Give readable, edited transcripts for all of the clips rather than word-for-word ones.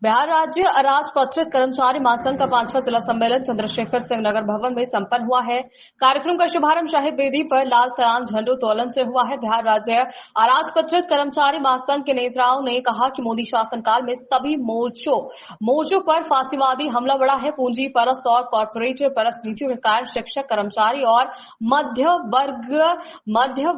बिहार राज्य अराजपत्रित कर्मचारी महासंघ का 5वां जिला सम्मेलन चंद्रशेखर सिंह नगर भवन में संपन्न हुआ है। कार्यक्रम का शुभारंभ शहीद वेदी पर लाल सलाम झंडोत्तोलन से हुआ है। बिहार राज्य अराजपत्रित कर्मचारी महासंघ के नेताओं ने कहा कि मोदी शासनकाल में सभी मोर्चों पर फांसीवादी हमला बढ़ा है। पूंजी परस्त और कॉर्पोरेट परस्त नीतियों के कारण शिक्षक, कर्मचारी और मध्य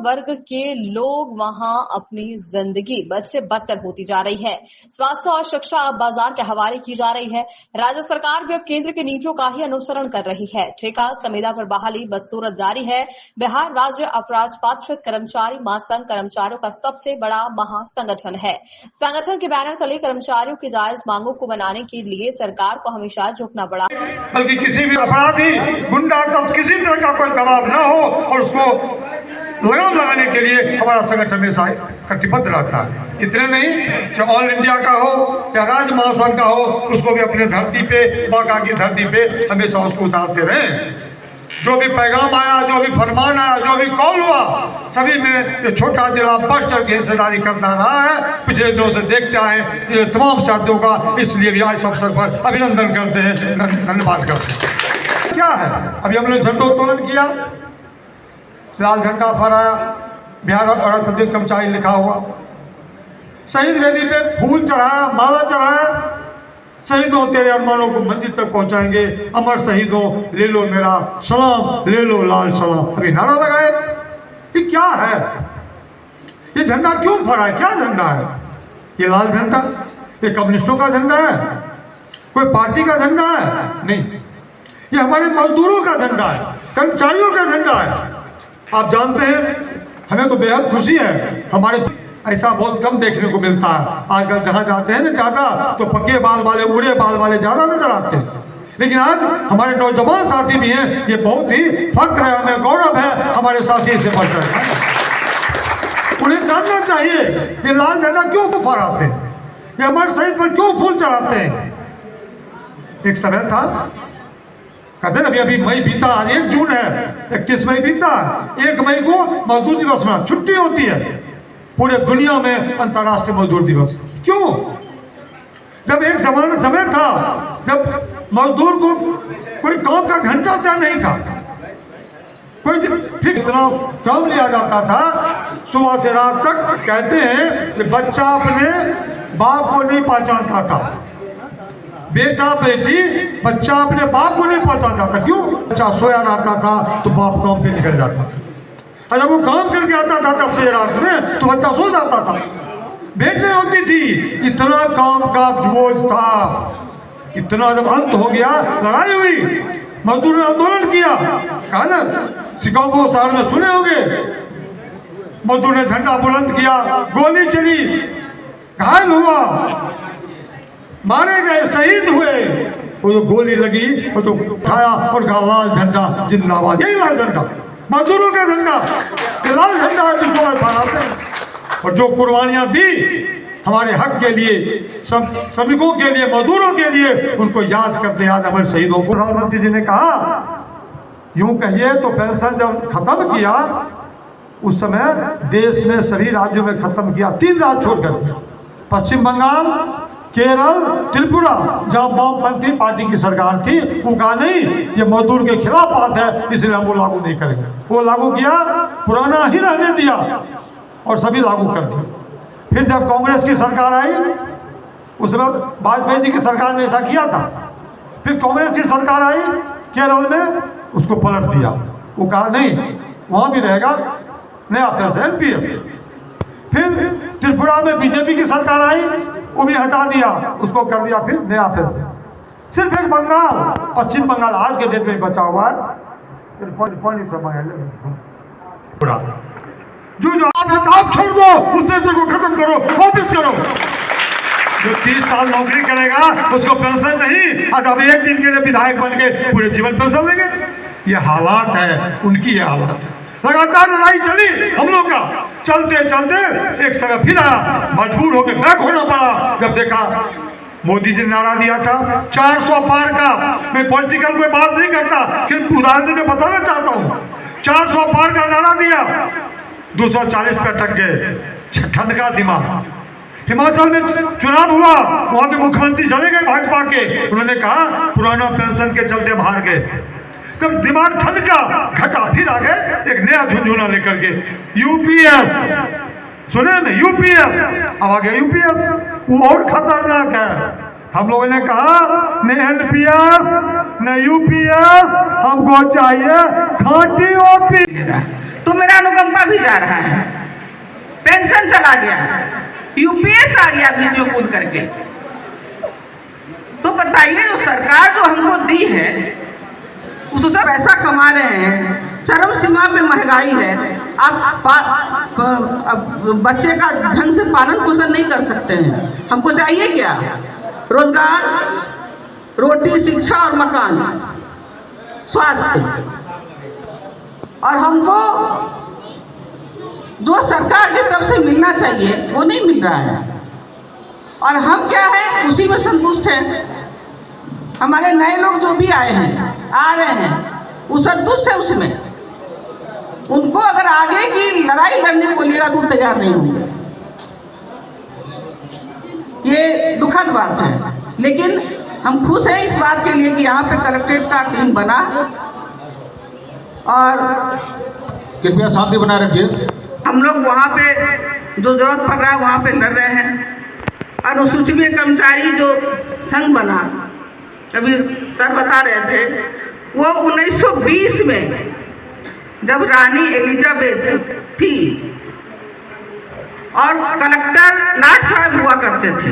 वर्ग के लोग वहां अपनी जिंदगी बद से बदतर होती जा रही है। स्वास्थ्य और शिक्षा बाजार के हवाले की जा रही है। राज्य सरकार भी अब केंद्र की नीतियों का ही अनुसरण कर रही है। ठेका संविदा पर बहाली बदसूरत जारी है। बिहार राज्य अराजपत्रित कर्मचारी महासंघ कर्मचारियों का सबसे बड़ा महासंगठन है। संगठन के बैनर तले कर्मचारियों की जायज मांगों को बनाने के लिए सरकार को हमेशा झुकना पड़ा। बल्कि किसी भी अपराधी, गुंडा का किसी तरह का कोई दबाव न हो और उसको लगाम लगाने के लिए हमारा संगठन हमेशा कटिबद्ध रहता है। इतने नहीं कि ऑल इंडिया का हो या राज्य महासंघ का हो, उसको भी अपने धरती पे, बाका की धरती पे हमेशा उसको उतारते रहे। जो भी पैगाम आया, जो भी फरमान आया, जो भी कॉल हुआ, सभी में ये छोटा जिला बढ़ चढ़ के हिस्सेदारी करता रहा है। पिछले दिनों से देखते आए ये तमाम साथियों का, इसलिए भी आज अवसर पर अभिनंदन करते हैं, धन्यवाद करते हैं। क्या है, अभी हमने झंडोत्तोलन किया, लाल झंडा फहराया, बिहार अराजपत्रित कर्मचारी लिखा हुआ, शहीद वेदी पे फूल चढ़ाया, माला चढ़ाया, शहीदों तेरे अरमानों को मंजिल तक पहुंचाएंगे, अमर शहीदों ले लो मेरा सलाम, ले लो लाल सलाम, अभी नारा लगाए। ये क्या है, ये झंडा क्यों फहरा है, क्या झंडा है ये? लाल झंडा ये कम्युनिस्टों का झंडा है? कोई पार्टी का झंडा है? नहीं, ये हमारे मजदूरों का झंडा है, कर्मचारियों का झंडा है। आप जानते हैं, हमें तो बेहद खुशी है, हमारे ऐसा बहुत कम देखने को मिलता है। आजकल जहाँ जाते हैं ना ज़्यादा, तो पक्के बाल वाले, उड़े बाल वाले ज़्यादा नजर आते हैं। लेकिन आज हमारे नौजवान साथी भी हैं, ये बहुत ही फक्र है, हमें गौरव है हमारे साथी से बढ़कर। उन्हें जानना चाहिए ये लाल झंडा क्यों फहराते हैं, ये हमारे शहीद पर क्यों फूल चढ़ाते हैं। एक समय था, कहते अभी अभी मई बीता, आज 1 जून है, 31 मई बीता, 1 मई को मजदूर दिवस में छुट्टी होती है पूरे दुनिया में, अंतर्राष्ट्रीय मजदूर दिवस। क्यों? जब एक समय था जब मजदूर को कोई काम का घंटा तय नहीं था, कोई फिर इतना काम लिया जाता था, सुबह से रात तक। कहते हैं कि बच्चा अपने बाप को नहीं पहचानता था, बेटा बेटी बच्चा अपने बाप को नहीं पहचानता था। क्यों? बच्चा सोया रहता था तो बाप काम पे निकल जाता था, और जब वो काम करके आता था 10 बजे रात में तो बच्चा सो जाता था, भेंट नहीं होती थी। इतना काम का बोझ था, इतना जब अंत हो गया, लड़ाई हुई, मजदूर ने आंदोलन किया, कहा ना शिकागो शहर में सुने होंगे, मजदूर ने झंडा बुलंद किया, गोली चली, घायल हुआ, मारे गए, शहीद हुए। वो जो गोली लगी वो तो उठाया और कहा लाल झंडा जिंदाबाद। यही लाल झंडा, मजदूरों का झंडा, लाल झंडा है जिसको मैं फहराते हैं। और जो कुर्बानियां दी हमारे हक के लिए, श्रमिकों के लिए, मजदूरों के लिए, उनको याद करते याद हमारे शहीदों को। प्रधानमंत्री जी ने कहा, यूं कहिए तो पेंशन जब खत्म किया उस समय देश में सभी राज्यों में खत्म किया, 3 राज्य छोड़कर, पश्चिम बंगाल, केरल, त्रिपुरा, जहाँ वामपंथी पार्टी की सरकार थी। वो कहा नहीं, ये मजदूर के खिलाफ बात है, इसलिए हम वो लागू नहीं करेंगे। वो लागू किया, पुराना ही रहने दिया और सभी लागू कर दिया। फिर जब कांग्रेस की सरकार आई, उस वक्त वाजपेयी जी की सरकार ने ऐसा किया था, फिर कांग्रेस की सरकार आई केरल में, उसको पलट दिया। वो कहा नहीं, वहाँ भी रहेगा नया पैसा, NPS। फिर त्रिपुरा में बीजेपी की सरकार आई, वो भी हटा दिया, उसको कर दिया फिर नया पैसे। सिर्फ एक बंगाल, पश्चिम बंगाल आज के डेट में बचा हुआ है। जो आप छोड़ दो, उस पैसे को खत्म करो, वापिस करो। जो 30 साल नौकरी करेगा उसको पेंशन नहीं, आज अब 1 दिन के लिए विधायक बन के पूरे जीवन पेंशन लेंगे। ये हालात है उनकी, ये हालात है। लगातार लड़ाई चली हम लोग का, चलते चलते एक समय फिर आया, मजबूर होकर बैक होना पड़ा जब देखा मोदी जी ने नारा दिया था 400 पार का। मैं पॉलिटिकल कोई बात नहीं करता, लेकिन उदाहरण देकर बताना चाहता हूँ। 400 पार का नारा दिया, 240 पे अटक गए। ठंड का दिमाग, हिमाचल में चुनाव हुआ, वहां के मुख्यमंत्री चले गए भाजपा के, उन्होंने कहा पुराना पेंशन के चलते बाहर गए। तब दिमाग ठंड का घटा, फिर आ गए एक नया झुंझुना लेकर के, यूपीएस, सुने ना यूपीएस, अब आ गया यूपीएस, वो और खतरनाक है। हम लोगों ने कहा न एनपीएस न यूपीएस, हमको चाहिए खांटी ओपी। तो मेरा अनुकंपा भी जा रहा है, पेंशन चला गया, यूपीएस आ गया बीच में कूद करके। तो बताइए जो सरकार जो हमको दी है वो तो सब पैसा कमा रहे हैं, चरम सीमा पे महंगाई है, आप बच्चे का ढंग से पालन पोषण नहीं कर सकते हैं। हमको चाहिए क्या? रोजगार, रोटी, शिक्षा और मकान, स्वास्थ्य। और हमको जो सरकार की तरफ से मिलना चाहिए वो नहीं मिल रहा है, और हम क्या है उसी में संतुष्ट हैं। हमारे नए लोग जो भी आए हैं, आ रहे हैं, वो संतुष्ट है उसमें। उनको अगर आगे की लड़ाई लड़ने को बोलिएगा तो तैयार नहीं होंगे। ये दुखद बात है, लेकिन हम खुश हैं इस बात के लिए कि यहाँ पे कलेक्ट्रेट का टीम बना, और कृपया शांति बनाए रखिए। हम लोग वहाँ पे जो जरूरत पड़ रहा है वहाँ पे लड़ रहे हैं। अनुसूचित कर्मचारी जो संघ बना, अभी सर बता रहे थे, वो 1920 में जब रानी एलिजाबेथ थी और कलेक्टर लॉर्ड साहब हुआ करते थे,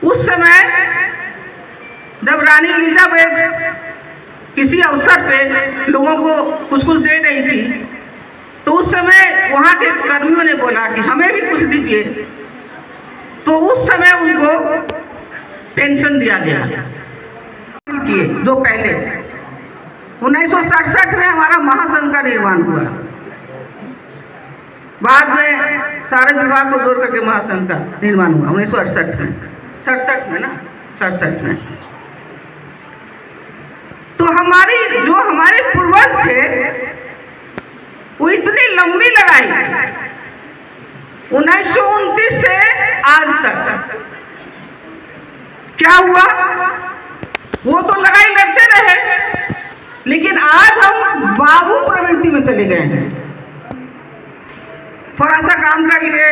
उस समय जब रानी एलिजाबेथ किसी अवसर पे लोगों को कुछ कुछ दे रही थी, तो उस समय वहाँ के कर्मियों ने बोला कि हमें भी कुछ दीजिए, तो उस समय उनको पेंशन दिया गया। जो पहले 1967 में हमारा महासंघ का निर्माण हुआ, बाद में सारे विभाग को जोड़ करके महासंघ का निर्माण हुआ 1968 में, 67 में ना, 67 में। तो हमारे पूर्वज थे, वो इतनी लंबी लड़ाई 1929 से आज तक क्या हुआ, वो तो लड़ाई लड़ते रहे, लेकिन आज हम बाबू प्रवृत्ति में चले गए हैं। थोड़ा सा काम कर लिए,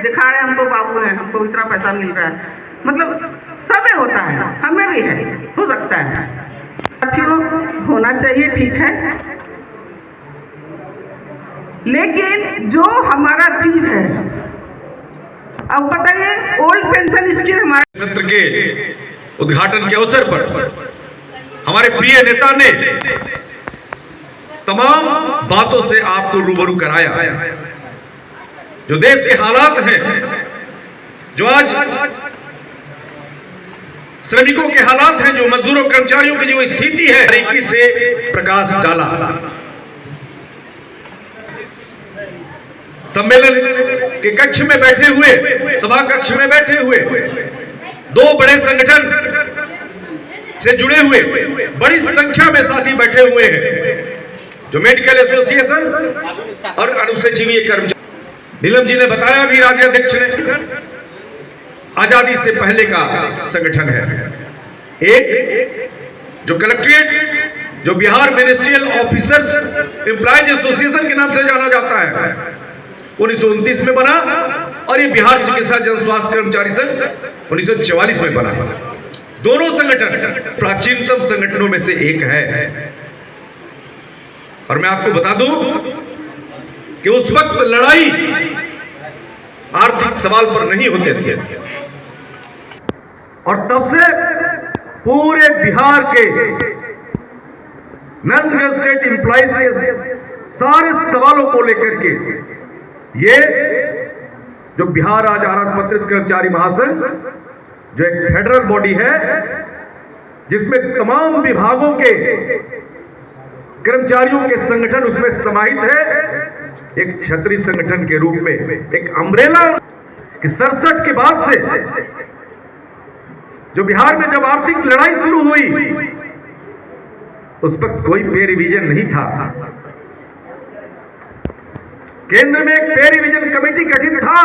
दिखा रहे हम तो बाबू हैं, हमको इतना पैसा मिल रहा है, मतलब सब में होता है, हमें भी है, हो सकता है। साथियों, होना चाहिए, ठीक है, लेकिन जो हमारा चीज है, अब बताइए ओल्ड पेंशन स्कीम हमारे सत्र के उद्घाटन के अवसर पर हमारे प्रिय नेता ने तमाम बातों से आपको रूबरू कराया। जो देश के हालात हैं, जो आज श्रमिकों के हालात हैं, जो मजदूरों कर्मचारियों की जो स्थिति है, बारीकी से प्रकाश डाला। सम्मेलन के कक्ष में बैठे हुए, सभा कक्ष में बैठे हुए दो बड़े संगठन से जुड़े हुए बड़ी संख्या में साथी बैठे हुए हैं, जो मेडिकल एसोसिएशन और अनुसूचित कर्मचारी। नीलम जी ने बताया भी, राज्य अध्यक्ष ने, आजादी से पहले का संगठन है। एक जो कलेक्ट्रेट, जो Bihar ministerial officers employees association के नाम से जाना जाता है, 1929 में बना, और ये बिहार चिकित्सा जन स्वास्थ्य कर्मचारी संघ 1944 में बना। दोनों संगठन प्राचीनतम संगठनों में से एक है। और मैं आपको बता दूं कि उस वक्त लड़ाई आर्थिक सवाल पर नहीं होते थे, और तब से पूरे बिहार के नॉन गजेटेड एम्प्लॉइज के सारे सवालों को लेकर के ये जो बिहार राज्य अराजपत्रित कर्मचारी महासंघ, जो एक फेडरल बॉडी है जिसमें तमाम विभागों के कर्मचारियों के संगठन उसमें समाहित है, एक क्षत्रिय संगठन के रूप में एक अम्ब्रेला कि 67 के बाद से जो बिहार में जब आर्थिक लड़ाई शुरू हुई, उस वक्त कोई पे रिवीजन नहीं था। केंद्र में एक पे रिवीजन कमेटी गठित था,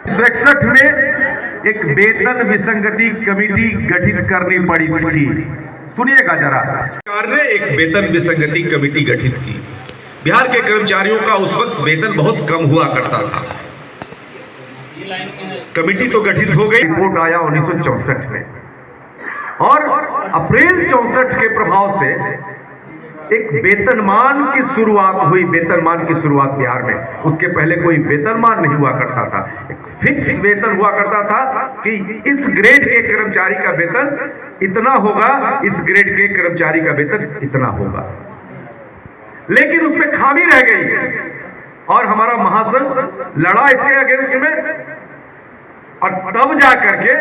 61 में एक वेतन विसंगति कमेटी गठित करनी पड़ी थी। सुनिएगा जरा। सरकार ने एक वेतन विसंगति कमेटी गठित की। बिहार के कर्मचारियों का उस वक्त वेतन बहुत कम हुआ करता था। कमेटी तो गठित हो गई। रिपोर्ट आया 1964 में और अप्रैल 64 के प्रभाव से एक वेतनमान की शुरुआत हुई। वेतनमान की शुरुआत बिहार में, उसके पहले कोई वेतनमान नहीं हुआ करता था। एक फिक्स वेतन हुआ करता था कि इस ग्रेड के कर्मचारी का वेतन इतना होगा, इस ग्रेड के कर्मचारी का वेतन इतना होगा। लेकिन उसमें खामी रह गई और हमारा महासंघ लड़ा इसके अगेंस्ट में और तब जा करके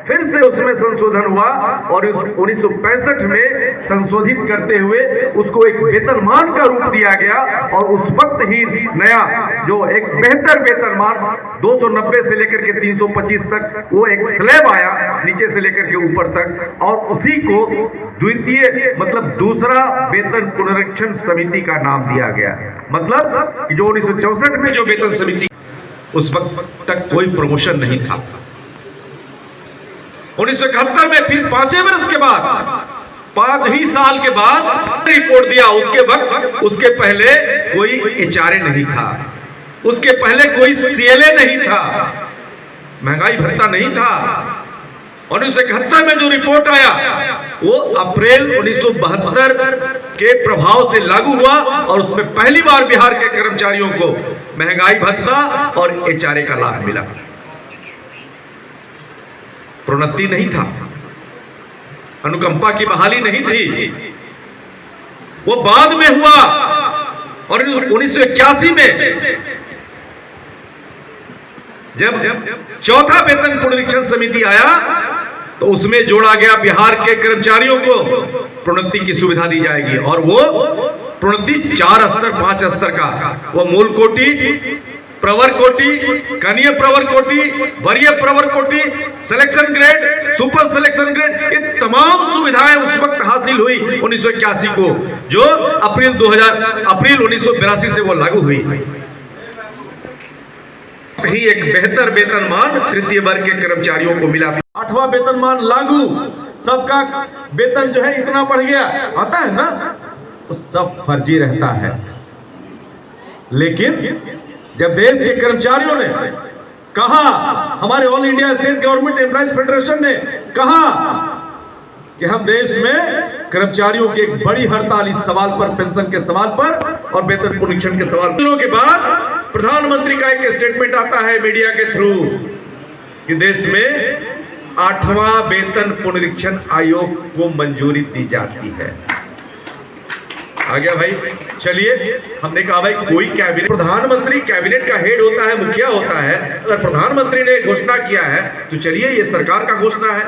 फिर से उसमें संशोधन हुआ और 1965 में संशोधित करते हुए उसको एक वेतनमान का रूप दिया गया और उस वक्त ही नया जो एक बेहतर वेतनमान 290 से लेकर के 325 तक वो एक स्लैब आया नीचे से लेकर के ऊपर तक, और उसी को द्वितीय मतलब दूसरा वेतन पुनरीक्षण समिति का नाम दिया गया। मतलब जो 1964 में जो वेतन समिति, उस वक्त तक कोई प्रमोशन नहीं था। 1971 में फिर 5 वर्ष के बाद, 5 ही साल के बाद रिपोर्ट दिया। उसके वक्त उसके पहले कोई एचआरए नहीं था, उसके पहले कोई सीएलए नहीं था, महंगाई भत्ता नहीं था। 1971 में जो रिपोर्ट आया वो अप्रैल 1972 के प्रभाव से लागू हुआ और उसमें पहली बार बिहार के कर्मचारियों को महंगाई भत्ता और एचआरए का लाभ मिला। प्रोन्नति नहीं था, अनुकंपा की बहाली नहीं थी, वो बाद में हुआ। और 1981 में जब चौथा वेतन पुनरीक्षण समिति आया तो उसमें जोड़ा गया बिहार के कर्मचारियों को प्रोन्नति की सुविधा दी जाएगी। और वो प्रोन्नति 4 स्तर 5 स्तर का, वो मूल कोटि, प्रवर कोटि, कनीय प्रवर कोटि, वरीय प्रवर कोटि, selection grade, super selection grade, ये तमाम सुविधाएं उस वक्त हासिल हुई 1981 को, जो अप्रैल 1982 से वो लागू हुई। ही एक बेहतर वेतनमान तृतीय वर्ग के कर्मचारियों को मिला। 8वां वेतनमान लागू, सबका वेतन जो है इतना बढ़ गया, आता है ना, तो सब फर्जी रहता है। लेकिन जब देश के कर्मचारियों ने कहा, हमारे all India state government employees federation ने कहा कि हम देश में कर्मचारियों की एक बड़ी हड़ताल इस सवाल पर, पेंशन के सवाल पर और वेतन पुनरीक्षण के सवाल, दिनों के बाद प्रधानमंत्री का एक स्टेटमेंट आता है मीडिया के थ्रू कि देश में 8वां वेतन पुनरीक्षण आयोग को मंजूरी दी जाती है। आ गया भाई। चलिए, हमने कहा भाई कोई कैबिनेट, प्रधानमंत्री कैबिनेट का हेड होता है, मुखिया होता है, अगर प्रधानमंत्री ने घोषणा किया है तो चलिए ये सरकार का घोषणा है।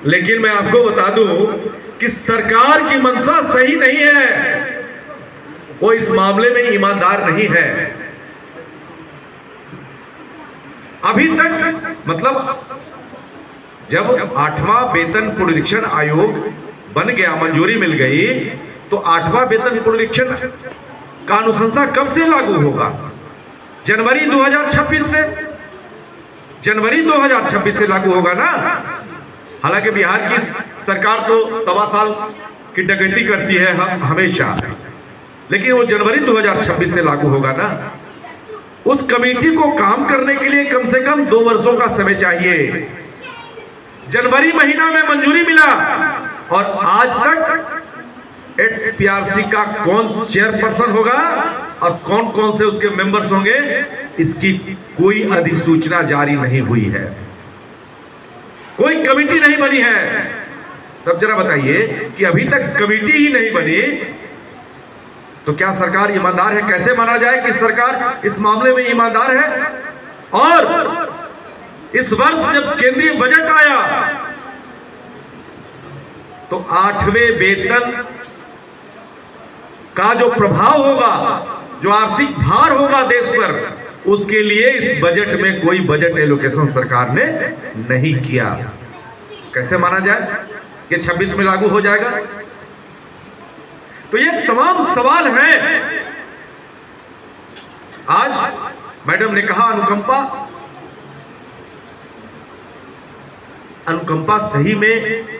लेकिन मैं आपको बता दूं कि सरकार की मंशा सही नहीं है, वो इस मामले में ईमानदार नहीं है। अभी तक मतलब जब 8वां वेतन पुनरीक्षण आयोग बन गया, मंजूरी मिल गई, तो 8वां वेतन पुनरीक्षण का अनुशंसा कब से लागू होगा? जनवरी 2026 से। जनवरी 2026 से लागू होगा ना। हालांकि बिहार की सरकार तो 1.25 साल की डकैती करती है हमेशा, लेकिन वो जनवरी 2026 से लागू होगा ना। उस कमेटी को काम करने के लिए कम से कम 2 वर्षों का समय चाहिए। जनवरी महीना में मंजूरी मिला और आज तक एचपीआरसी का कौन चेयरपर्सन होगा और कौन कौन से उसके मेंबर्स होंगे, इसकी कोई अधिसूचना जारी नहीं हुई है, कोई कमेटी नहीं बनी है। तब जरा बताइए कि अभी तक कमेटी ही नहीं बनी तो क्या सरकार ईमानदार है? कैसे माना जाए कि सरकार इस मामले में ईमानदार है? और इस वर्ष जब केंद्रीय बजट आया तो 8वें वेतन का जो प्रभाव होगा, जो आर्थिक भार होगा देश पर, उसके लिए इस बजट में कोई बजट एलोकेशन सरकार ने नहीं किया। कैसे माना जाए कि 26 में लागू हो जाएगा? तो ये तमाम सवाल हैं। आज मैडम ने कहा अनुकंपा, अनुकंपा सही में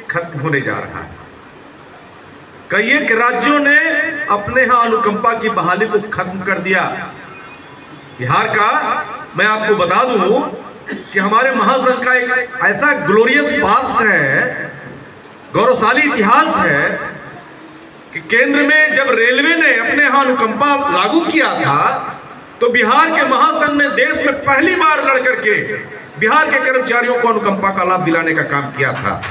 खत्म होने जा रहा है। कई एक राज्यों ने अपने यहां अनुकंपा की बहाली को खत्म कर दिया। बिहार का मैं आपको बता दूं कि हमारे महासंघ का एक ऐसा ग्लोरियस पास्ट है, गौरवशाली इतिहास है कि केंद्र में जब रेलवे ने अपने यहां अनुकंपा लागू किया था तो बिहार के महासंघ ने देश में पहली बार लड़ करके बिहार के कर्मचारियों को अनुकंपा का लाभ दिलाने का काम किया था।